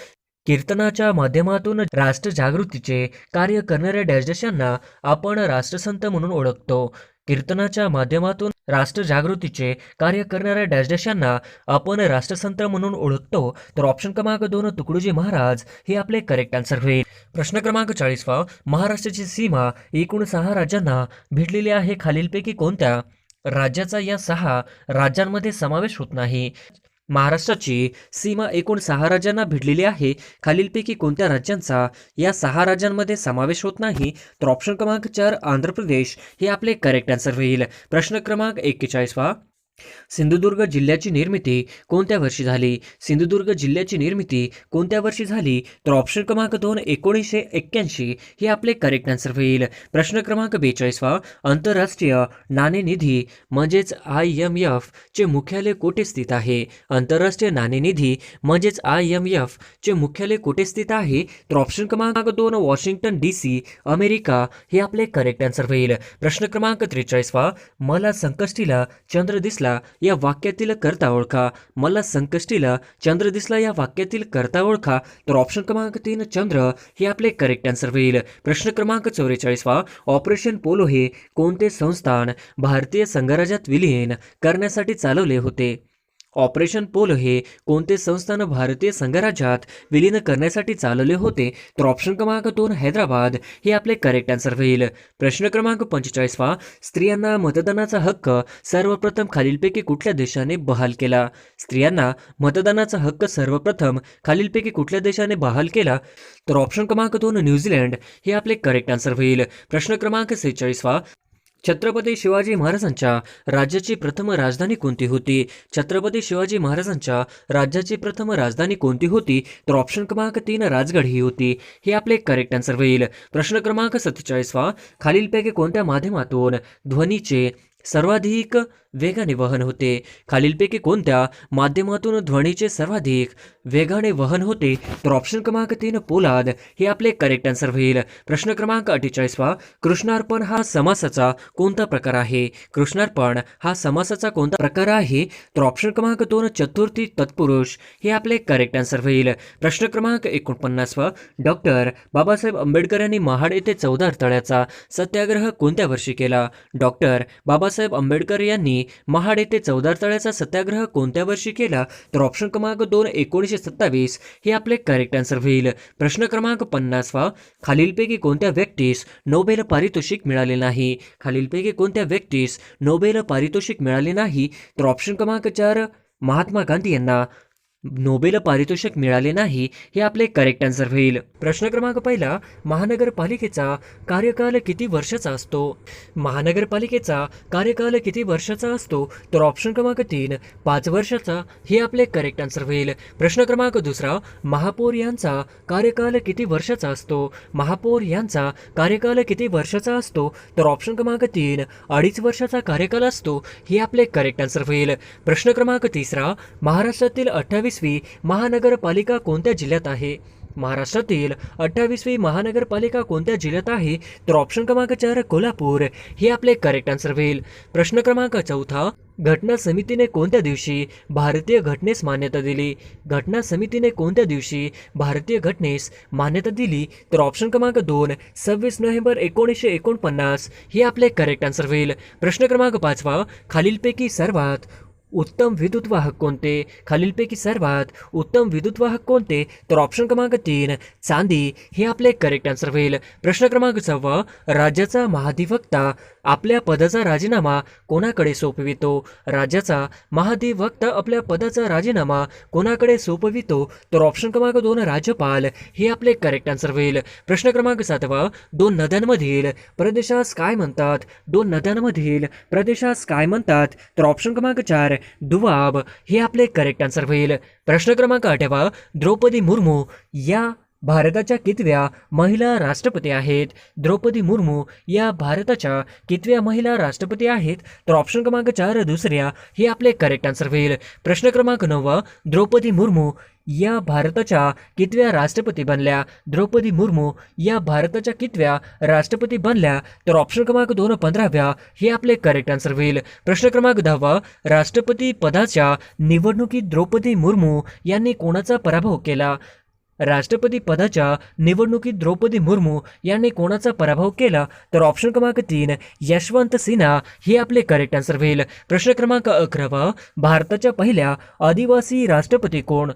कीर्तनाच्या माध्यमातून राष्ट्रजागृतीचे कार्य करणाऱ्या डॅशना आपण राष्ट्रसंत म्हणून ओळखतो. कीर्तनाच्या माध्यमातून राष्ट्रजागृतीचे कार्य करणाऱ्या डॅशना आपण राष्ट्रसंत म्हणून ओळखतो. तर ऑप्शन क्रमांक 2 तुकडोजी महाराज हे आपले करेक्ट आन्सर होईल. प्रश्न क्रमांक 40 महाराष्ट्राची सीमा एकूण 6 राज्यांना भिडलेली आहे. खालीलपैकी कोणत्या राज्याचा या 6 राज्यांमध्ये समावेश होत नाही? महाराष्ट्राची सीमा एकूण 6 राज्यांना भिडलेली आहे. खालीलपैकी कोणत्या राज्यांचा या 6 राज्यांमध्ये समावेश होत नाही? तर ऑप्शन क्रमांक 4 आंध्र प्रदेश हे आपले करेक्ट आन्सर होईल. प्रश्न क्रमांक 41 सिंधुदुर्ग जिल्ह्याची निर्मिती कोणत्या वर्षी झाली? सिंधुदुर्ग जिल्ह्याची निर्मिती कोणत्या वर्षी झाली? तर ऑप्शन क्रमांक 2 1981 हे आपले करेक्ट आन्सर होईल. प्रश्न क्रमांक 42 आंतरराष्ट्रीय नाणेनिधी म्हणजेच IMF चे मुख्यालय कोठे स्थित आहे? आंतरराष्ट्रीय नाणेनिधी म्हणजेच IMF चे मुख्यालय कोठे स्थित आहे? तर ऑप्शन क्रमांक 2 वॉशिंग्टन DC अमेरिका हे आपले करेक्ट आन्सर होईल. प्रश्न क्रमांक 43 मला संकष्टीला चंद्र दिसला या वाक्यातील कर्ता ओळखा. मला संकष्टीला चंद्र दिसला या वाक्यातील कर्ता ओळखा. तर ऑप्शन क्रमांक 3 चंद्र हे आपले करेक्ट आन्सर होईल. प्रश्न क्रमांक 44 ऑपरेशन पोलो हे कोणते संस्थान भारतीय संघराज्यात विलीन करण्यासाठी चालवले होते? ऑपरेशन पोलो हे कोणते संस्थान भारतीय संघराज्यात विलीन करण्यासाठी चालवले होते? तर ऑप्शन क्रमांक 2 हैदराबाद हे आपले करेक्ट आन्सर होईल. प्रश्न क्रमांक 45 स्त्रियांना मतदानाचा हक्क सर्वप्रथम खालीलपैकी कुठल्या देशाने बहाल केला? स्त्रियांना मतदानाचा हक्क सर्वप्रथम खालीलपैकी कुठल्या देशाने बहाल केला? तर ऑप्शन क्रमांक 2 न्यूझीलंड हे आपले करेक्ट आन्सर होईल. प्रश्न क्रमांक 46 छत्रपती शिवाजी महाराजांच्या राज्याची प्रथम राजधानी कोणती होती? छत्रपती शिवाजी महाराजांच्या राज्याची प्रथम राजधानी कोणती होती? तर ऑप्शन क्रमांक 3 राजगड ही होती, हे आपले करेक्ट आन्सर होईल. प्रश्न क्रमांक 47 खालीलपैकी कोणत्या माध्यमातून ध्वनीचे सर्वाधिक वेगाने वहन होते? खालीलपैकी कोणत्या माध्यमातून ध्वनीचे सर्वाधिक वेगाने वहन होते? तर ऑप्शन क्रमांक 3 पोलाद हे आपले करेक्ट आन्सर होईल. प्रश्न क्रमांक 48 कृष्णार्पण हा समासाचा कोणता प्रकार आहे? कृष्णार्पण हा समासाचा कोणता प्रकार आहे? तर ऑप्शन क्रमांक 2 चतुर्थी तत्पुरुष हे आपले करेक्ट आन्सर होईल. प्रश्न क्रमांक 49 डॉक्टर बाबासाहेब आंबेडकर यांनी महाड येथे 14 तळ्याचा सत्याग्रह कोणत्या वर्षी केला? डॉक्टर बाबासाहेब आंबेडकर यांनी महाड येथे 14 तळ्याचा सत्याग्रह कोणत्या वर्षी केला? तर ऑप्शन क्रमांक 2 1927 हे आपले करेक्ट आन्सर होईल. प्रश्न क्रमांक 50 खालीलपैकी कोणत्या व्यक्तीस नोबेल पारितोषिक मिळाले नाही? खालीलपैकी कोणत्या व्यक्तीस नोबेल पारितोषिक मिळाले नाही? तर ऑप्शन क्रमांक 4 महात्मा गांधी यांना नोबेल पारितोषिक मिळाले नाही हे आपले करेक्ट आन्सर होईल. प्रश्न क्रमांक पहिला, महानगरपालिकेचा कार्यकाल किती वर्षाचा असतो? महानगरपालिकेचा कार्यकाल किती वर्षाचा असतो? तर ऑप्शन क्रमांक 3 5 वर्षाचा हे आपले करेक्ट आन्सर होईल. प्रश्न क्रमांक दुसरा, महापौर यांचा कार्यकाल किती वर्षाचा असतो? महापौर यांचा कार्यकाल किती वर्षाचा असतो? तर ऑप्शन क्रमांक 3 2.5 वर्षाचा कार्यकाल असतो हे आपले करेक्ट आन्सर होईल. प्रश्न क्रमांक तिसरा, महाराष्ट्रातील 28वी महानगरपालिका कोणत्या जिल्ह्यात आहे? महाराष्ट्रातील 28वी महानगरपालिका कोणत्या जिल्ह्यात आहे? तर ऑप्शन क्रमांक 4 कोल्हापूर हे आपले करेक्ट आन्सर होईल. प्रश्न क्रमांक चौथा, घटना समितीने कोणत्या दिवशी भारतीय घटनेस मान्यता दिली? घटना समितीने कोणत्या दिवशी भारतीय घटनेस मान्यता दिली? तर ऑप्शन क्रमांक 2 26 नोव्हेंबर 1949 हे आपले करेक्ट आन्सर होईल. प्रश्न क्रमांक 5 खालीलपैकी सर्वात उत्तम विद्युत वाहक कोणते? खालीलपैकी सर्वात उत्तम विद्युत वाहक कोणते? तर ऑप्शन क्रमांक 3 चांदी हे आपले करेक्ट आन्सर होईल. प्रश्न क्रमांक 6 राज्याचा महाधिवक्ता आपल्या पदाचा राजीनामा कोणाकडे सोपवितो? राज्याचा महाधिवक्ता आपल्या पदाचा राजीनामा कोणाकडे सोपवितो? तर ऑप्शन क्रमांक 2 राज्यपाल हे आपले करेक्ट आन्सर होईल. प्रश्न क्रमांक 7 दोन नद्यांमधील प्रदेशास काय म्हणतात? दोन नद्यांमधील प्रदेशास काय म्हणतात? तर ऑप्शन क्रमांक 4 दुवाब हे आपले करेक्ट आन्सर होईल. प्रश्न क्रमांक 8 द्रौपदी मुर्मू या भारताच्या कितव्या महिला राष्ट्रपती आहेत? द्रौपदी मुर्मू या भारताच्या कितव्या महिला राष्ट्रपती आहेत? तर ऑप्शन क्रमांक 4 दुसऱ्या हे आपले करेक्ट आन्सर होईल. प्रश्न क्रमांक 9 द्रौपदी मुर्मू या भारताच्या कितव्या राष्ट्रपती बनल्या? द्रौपदी मुर्मू या भारताच्या कितव्या राष्ट्रपती बनल्या? तर ऑप्शन क्रमांक 2 15व्या हे आपले करेक्ट आन्सर होईल. प्रश्न क्रमांक 10 राष्ट्रपती पदाच्या निवडणुकीत द्रौपदी मुर्मू यांनी कोणाचा पराभव केला? राष्ट्रपती पदाच्या निवडणुकीत द्रौपदी मुर्मू यांनी कोणाचा पराभव केला? तर ऑप्शन क्रमांक 3 यशवंत सिन्हा हे आपले करेक्ट आन्सर होईल. प्रश्न क्रमांक 11 भारताच्या पहिल्या आदिवासी राष्ट्रपती कोण?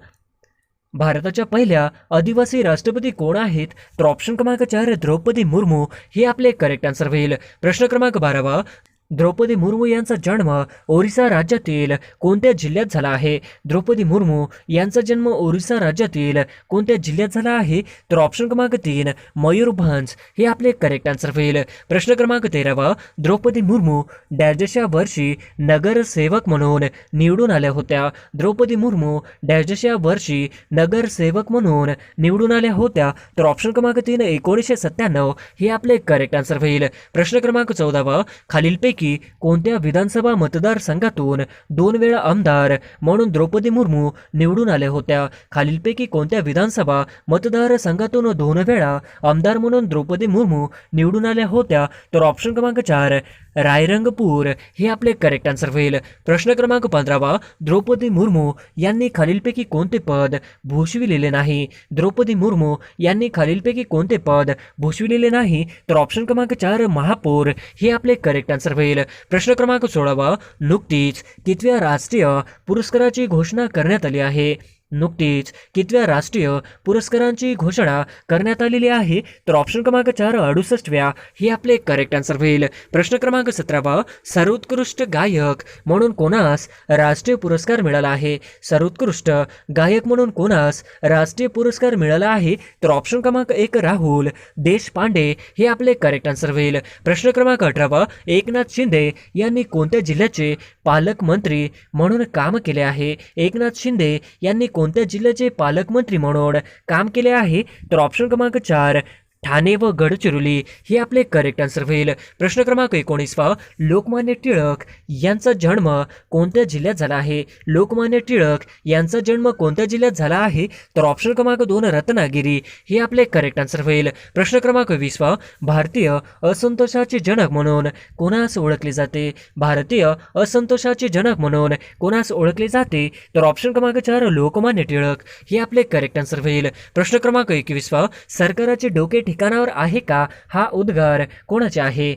भारताच्या पहिल्या आदिवासी राष्ट्रपती कोण आहेत? तर ऑप्शन क्रमांक 4 द्रौपदी मुर्मू हे आपले करेक्ट आन्सर होईल. प्रश्न क्रमांक 12 द्रौपदी मुर्मू यांचा जन्म ओरिसा राज्यातील कोणत्या जिल्ह्यात झाला आहे? द्रौपदी मुर्मू यांचा जन्म ओरिसा राज्यातील कोणत्या जिल्ह्यात झाला आहे? तर ऑप्शन क्रमांक 3 मयूरभंज हे आपले करेक्ट आन्सर होईल. प्रश्न क्रमांक 13 द्रौपदी मुर्मू डॅशच्या वर्षी नगरसेवक म्हणून निवडून आल्या होत्या? द्रौपदी मुर्मू डॅशच्या वर्षी नगरसेवक म्हणून निवडून आल्या होत्या? तर ऑप्शन क्रमांक 3 1997 हे आपले करेक्ट आन्सर होईल. प्रश्न क्रमांक 14 खालीलपैकी कोणत्या विधानसभा मतदारसंघातून 2 वेळा आमदार म्हणून द्रौपदी मुर्मू निवडून आल्या होत्या? खालीलपैकी कोणत्या विधानसभा मतदारसंघातून 2 वेळा आमदार म्हणून द्रौपदी मुर्मू निवडून आल्या होत्या? तर ऑप्शन क्रमांक 4 रायरंगपूर हे आपले करेक्ट आन्सर होईल. प्रश्न क्रमांक 15 द्रौपदी मुर्मू यांनी खालीलपैकी कोणते पद भूषविलेले नाही? द्रौपदी मुर्मू यांनी खालीलपैकी कोणते पद भूषविलेले नाही? तर ऑप्शन क्रमांक 4 महापौर हे आपले करेक्ट आन्सर होईल. प्रश्न क्रमांक 16 नुकतीच कितव्या राष्ट्रीय पुरस्काराची घोषणा करण्यात आली आहे? नुकतीच कितव्या राष्ट्रीय पुरस्कारांची घोषणा करण्यात आलेली आहे? तर ऑप्शन क्रमांक 4 68व्या हे आपले करेक्ट आन्सर होईल. प्रश्न क्रमांक 17 सर्वोत्कृष्ट गायक म्हणून कोणास राष्ट्रीय पुरस्कार मिळाला आहे? सर्वोत्कृष्ट गायक म्हणून कोणास राष्ट्रीय पुरस्कार मिळाला आहे? तर ऑप्शन क्रमांक 1 राहुल देशपांडे हे आपले करेक्ट आन्सर होईल. प्रश्न क्रमांक 18 एकनाथ शिंदे यांनी कोणत्या जिल्ह्याचे पालकमंत्री म्हणून काम केले आहे? एकनाथ शिंदे यांनी कोणत्या जिल्ह्याचे पालकमंत्री म्हणून काम केले आहे? तर ऑप्शन क्रमांक 4 ठाणे व गडचिरोली हे आपले करेक्ट आन्सर होईल. प्रश्न क्रमांक 19 लोकमान्य टिळक यांचा जन्म कोणत्या जिल्ह्यात झाला आहे? लोकमान्य टिळक यांचा जन्म कोणत्या जिल्ह्यात झाला आहे? तर ऑप्शन क्रमांक 2 रत्नागिरी हे आपले करेक्ट आन्सर होईल. प्रश्न क्रमांक 20 भारतीय असंतोषाचे जनक म्हणून कोणास ओळखले जाते? भारतीय असंतोषाचे जनक म्हणून कोणास ओळखले जाते? तर ऑप्शन क्रमांक 4 लोकमान्य टिळक हे आपले करेक्ट आन्सर होईल. प्रश्न क्रमांक 21 सरकाराचे डोके ठिकाणावर आहे का हा उद्गार कोणाचे आहे?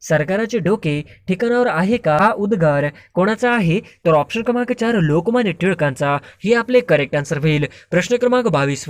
सरकाराचे डोके ठिकाणावर आहे का हा उद्गार कोणाचा आहे? तर ऑप्शन क्रमांक 4 लोकमान्य टिळकांचा हे आपले करेक्ट आन्सर होईल. प्रश्न क्रमांक 22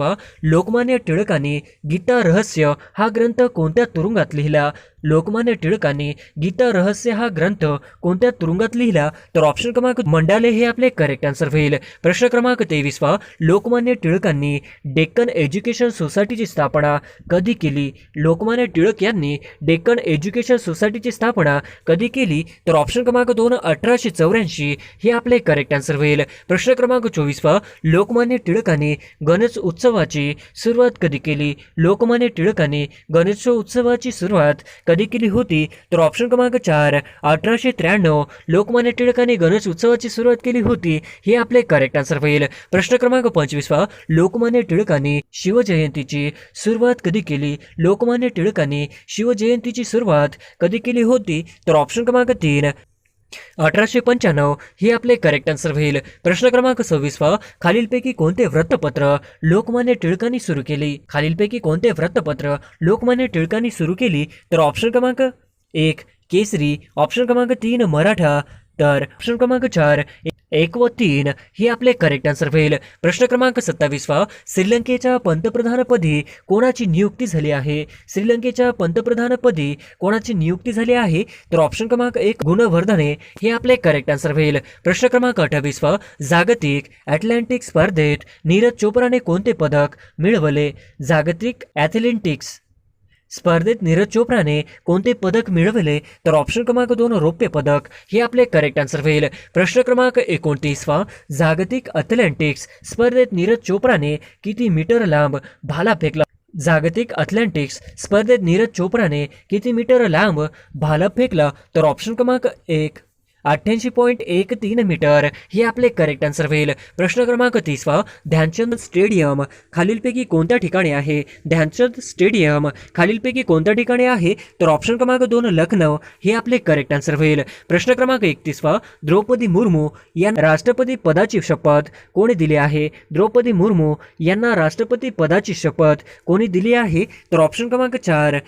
लोकमान्य टिळकांनी गीता रहस्य हा ग्रंथ कोणत्या तुरुंगात लिहिला? लोकमान्य टिळकांनी गीता रहस्य हा ग्रंथ कोणत्या तुरुंगात लिहिला? तर ऑप्शन क्रमांक मंडाले हे आपले करेक्ट आन्सर होईल. प्रश्न क्रमांक 23 लोकमान्य टिळकांनी डेक्कन एज्युकेशन सोसायटीची स्थापना कधी केली? लोकमान्य टिळक यांनी डेक्कन एज्युकेशन सोसायटीची स्थापना कधी केली? तर ऑप्शन क्रमांक 2 1884 हे आपले करेक्ट आन्सर होईल. प्रश्न क्रमांक 24 लोकमान्य टिळकांनी गणेश उत्सवाची सुरुवात कधी केली? लोकमान्य टिळकांनी गणेश उत्सवाची सुरुवात कधी केली होती? तर ऑप्शन क्रमांक 4 1893 लोकमान्य टिळकांनी गणेश उत्सवाची सुरुवात केली होती हे आपले करेक्ट आन्सर होईल. प्रश्न क्रमांक 25 लोकमान्य टिळकांनी शिवजयंतीची सुरुवात कधी केली? लोकमान्य टिळकांनी शिवजयंतीची सुरुवात कधी केली होती? तर ऑप्शन क्रमांक 3 1895 हे आपले करेक्ट आन्सर होईल. प्रश्न क्रमांक 26 खालीलपैकी कोणते वृत्तपत्र लोकमान्य टिळकांनी सुरू केली? खालीलपैकी कोणते वृत्तपत्र लोकमान्य टिळकांनी सुरू केली? तर ऑप्शन क्रमांक 1 केसरी, ऑप्शन क्रमांक 3 मराठा, तर ऑप्शन क्रमांक 4 1 व 3 हे आपले करेक्ट आन्सर होईल. प्रश्न क्रमांक 27 श्रीलंकेच्या पंतप्रधानपदी कोणाची नियुक्ती झाली आहे? श्रीलंकेच्या पंतप्रधानपदी कोणाची नियुक्ती झाली आहे? तर ऑप्शन क्रमांक 1 गुणवर्धने हे आपले करेक्ट आन्सर होईल. प्रश्न क्रमांक 28 जागतिक ॲथलेटिक स्पर्धेत नीरज चोप्राने कोणते पदक मिळवले? जागतिक ॲथलेटिक्स स्पर्धेत नीरज चोप्राने कोणते पदक मिळवले? तर ऑप्शन क्रमांक 2 रौप्य पदक हे आपले करेक्ट आन्सर होईल. प्रश्न क्रमांक 29 जागतिक ॲथलेटिक्स स्पर्धेत नीरज चोप्राने किती मीटर लांब भाला फेकला? जागतिक ॲथलेटिक्स स्पर्धेत नीरज चोप्राने किती मीटर लांब भाला फेकला? तर ऑप्शन क्रमांक 1 88.13 मीटर हे आपले करेक्ट आन्सर होईल. प्रश्न क्रमांक 30 ध्यानचंद स्टेडियम खालीलपैकी कोणत्या ठिकाणी आहे? ध्यानचंद स्टेडियम खालीलपैकी कोणत्या ठिकाणी आहे? तर ऑप्शन क्रमांक 2 लखनौ हे आपले करेक्ट आन्सर होईल. प्रश्न क्रमांक 31 द्रौपदी मुर्मू यांना राष्ट्रपती पदाची शपथ कोणी दिली आहे? द्रौपदी मुर्मू यांना राष्ट्रपती पदाची शपथ कोणी दिली आहे? तर ऑप्शन क्रमांक 4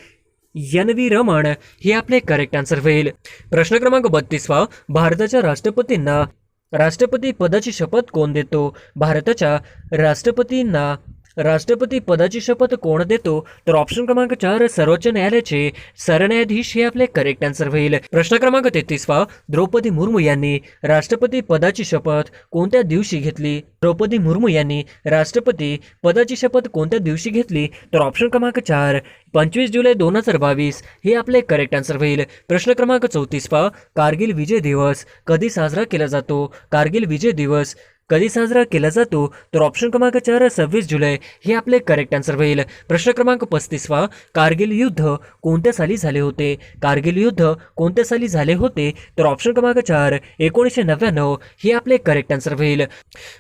NV रमण हे आपले करेक्ट आन्सर होईल. प्रश्न क्रमांक 32 भारताच्या राष्ट्रपतींना राष्ट्रपती पदाची शपथ कोण देतो? भारताच्या राष्ट्रपतींना राष्ट्रपती पदाची शपथ कोण देतो? तर ऑप्शन क्रमांक 4 सर्वोच्च न्यायालयाचे सरन्यायाधीश हे आपले करेक्ट आन्सर होईल. प्रश्न क्रमांक 33 द्रौपदी मुर्मू यांनी राष्ट्रपती पदाची शपथ कोणत्या दिवशी घेतली? द्रौपदी मुर्मू यांनी राष्ट्रपती पदाची शपथ कोणत्या दिवशी घेतली? तर ऑप्शन क्रमांक 4 25 जुलै 2022 हे आपले करेक्ट आन्सर होईल. प्रश्न क्रमांक 34 कारगिल विजय दिवस कधी साजरा केला जातो? कारगिल विजय दिवस कधी साजरा केला जातो? तर ऑप्शन क्रमांक 4 26 जुलै हे आपले करेक्ट आन्सर होईल. प्रश्न क्रमांक 35 कारगिल युद्ध कोणत्या साली झाले होते? कारगिल युद्ध कोणत्या साली झाले होते? तर ऑप्शन क्रमांक 4 1999 हे आपले करेक्ट आन्सर होईल.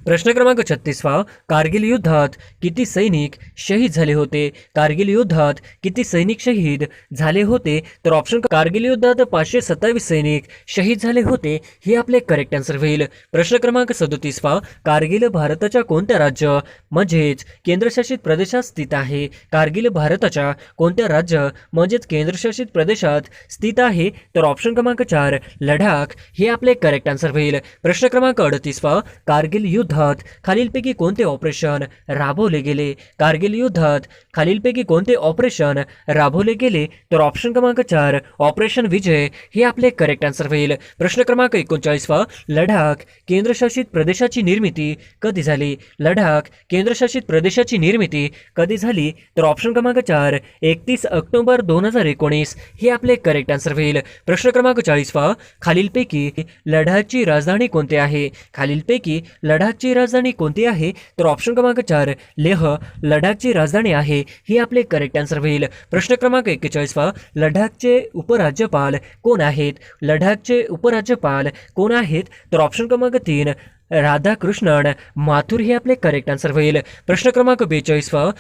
प्रश्न क्रमांक 36 कारगिल युद्धात किती सैनिक शहीद झाले होते? कारगिल युद्धात किती सैनिक शहीद झाले होते? तर ऑप्शन कारगिल युद्धात 527 सैनिक शहीद झाले होते हे आपले करेक्ट आन्सर होईल. प्रश्न क्रमांक 37 कारगिल भारताच्या कोणत्या राज्य म्हणजेच केंद्रशासित प्रदेशात स्थित आहे? कारगिल भारताच्या कोणत्या राज्य म्हणजेच केंद्रशासित प्रदेशात स्थित आहे? तर ऑप्शन क्रमांक 4 लडाख हे आपले करेक्ट आन्सर होईल. प्रश्न क्रमांक 38 कारगिल युद्धात खालीलपैकी कोणते ऑपरेशन राबवले गेले? कारगिल युद्धात खालीलपैकी कोणते ऑपरेशन राबवले गेले? तर ऑप्शन क्रमांक 4 ऑपरेशन विजय हे आपले करेक्ट आन्सर होईल. प्रश्न क्रमांक 39 लडाख केंद्रशासित प्रदेशाची निर्मिती कधी झाली? लडाख केंद्रशासित प्रदेशाची निर्मिती कधी झाली? तर ऑप्शन क्रमांक 4 31 ऑक्टोबर 2019 हे आपले करेक्ट आन्सर होईल. प्रश्न क्रमांक 40 खालीलपैकी लडाखची राजधानी कोणती आहे? खालीलपैकी लडाखची राजधानी कोणती आहे? तर ऑप्शन क्रमांक 4 लेह लडाखची राजधानी आहे ही आपले करेक्ट आन्सर होईल. प्रश्न क्रमांक 41 लडाखचे उपराज्यपाल कोण आहेत? लडाखचे उपराज्यपाल कोण आहेत? तर ऑप्शन क्रमांक 3 राधाकृष्णन माथुर हे आपले करेक्ट आन्सर होईल. प्रश्न क्रमांक 42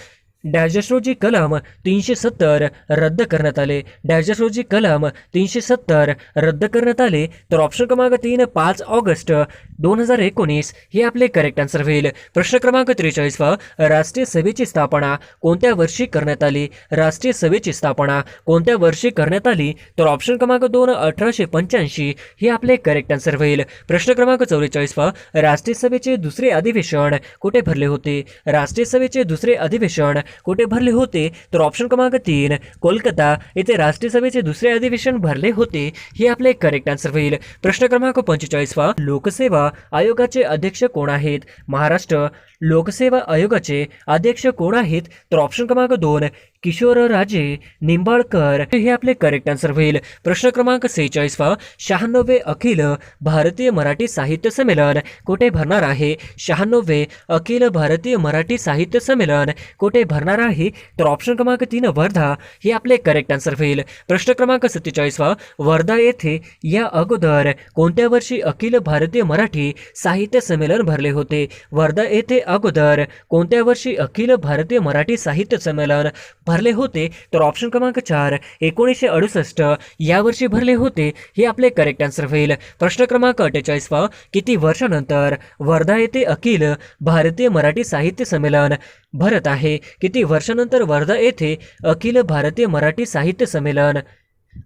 डॅश रोजी कलम 370 रद्द करण्यात आले. डॅश रोजी कलम 370 रद्द करण्यात आले. तर ऑप्शन क्रमांक 3 5 ऑगस्ट 2019 हे आपले करेक्ट आन्सर होईल. प्रश्न क्रमांक 43 राष्ट्रीय सभेची स्थापना कोणत्या वर्षी करण्यात आली? राष्ट्रीय सभेची स्थापना कोणत्या वर्षी करण्यात आली? तर ऑप्शन क्रमांक 2 1885 हे आपले करेक्ट आन्सर होईल. प्रश्न क्रमांक 44 राष्ट्रीय सभेचे दुसरे अधिवेशन कुठे भरले होते? राष्ट्रीय सभेचे दुसरे अधिवेशन कुठे भरले होते तर ऑप्शन क्रमांक 3 कोलकाता येथे राष्ट्रीय सभेचे दुसरे अधिवेशन भरले होते. हे आपले करेक्ट आन्सर होईल. प्रश्न क्रमांक 45 लोकसेवा आयोगाचे अध्यक्ष कोण आहेत? महाराष्ट्र लोकसेवा आयोगाचे अध्यक्ष कोण आहेत? तर ऑप्शन क्रमांक 2 किशोरराजे निंबाळकर हे आपले करेक्ट आन्सर होईल. प्रश्न क्रमांक 46 96वे अखिल भारतीय मराठी साहित्य संमेलन कुठे भरणार आहे? 96वे अखिल भारतीय मराठी साहित्य संमेलन कुठे भरणार आहे? तर ऑप्शन क्रमांक 3 वर्धा हे आपले करेक्ट आन्सर होईल. प्रश्न क्रमांक 47 वर्धा येथे या अगोदर कोणत्या वर्षी अखिल भारतीय मराठी साहित्य संमेलन भरले होते? वर्धा येथे अगोदर कोणत्या वर्षी अखिल भारतीय मराठी साहित्य संमेलन भरले होते? तर ऑप्शन क्रमांक 4 1968 या वर्षी भरले होते. हे आपले करेक्ट आन्सर होईल. प्रश्न क्रमांक 48 किती वर्षानंतर वर्धा येथे अखिल भारतीय मराठी साहित्य संमेलन भरत आहे? किती वर्षानंतर वर्धा येथे अखिल भारतीय मराठी साहित्य संमेलन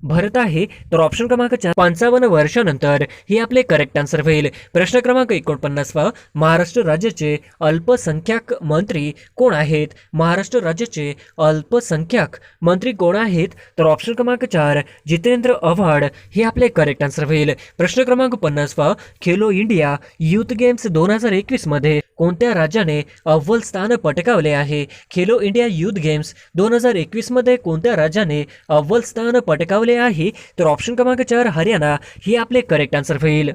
भरत आहे? तर ऑप्शन क्रमांक 4 55 वर्षानंतर हे आपले करेक्ट आन्सर होईल. प्रश्न क्रमांक 49 महाराष्ट्र राज्याचे अल्पसंख्याक मंत्री कोण आहेत? महाराष्ट्र राज्याचे अल्पसंख्याक मंत्री कोण आहेत? तर ऑप्शन क्रमांक 4 जितेंद्र आव्हाड हे आपले करेक्ट आन्सर होईल. प्रश्न क्रमांक 50 खेलो इंडिया युथ गेम्स 2021 मध्ये कोणत्या राज्याने अव्वल स्थान पटकावले आहे? खेलो इंडिया युथ गेम्स 2021 मध्ये कोणत्या राज्याने अव्वल स्थान पटकावले आहे? तर ऑप्शन क्रमांक 4 हरियाणा हे आपले करेक्ट आन्सर होईल.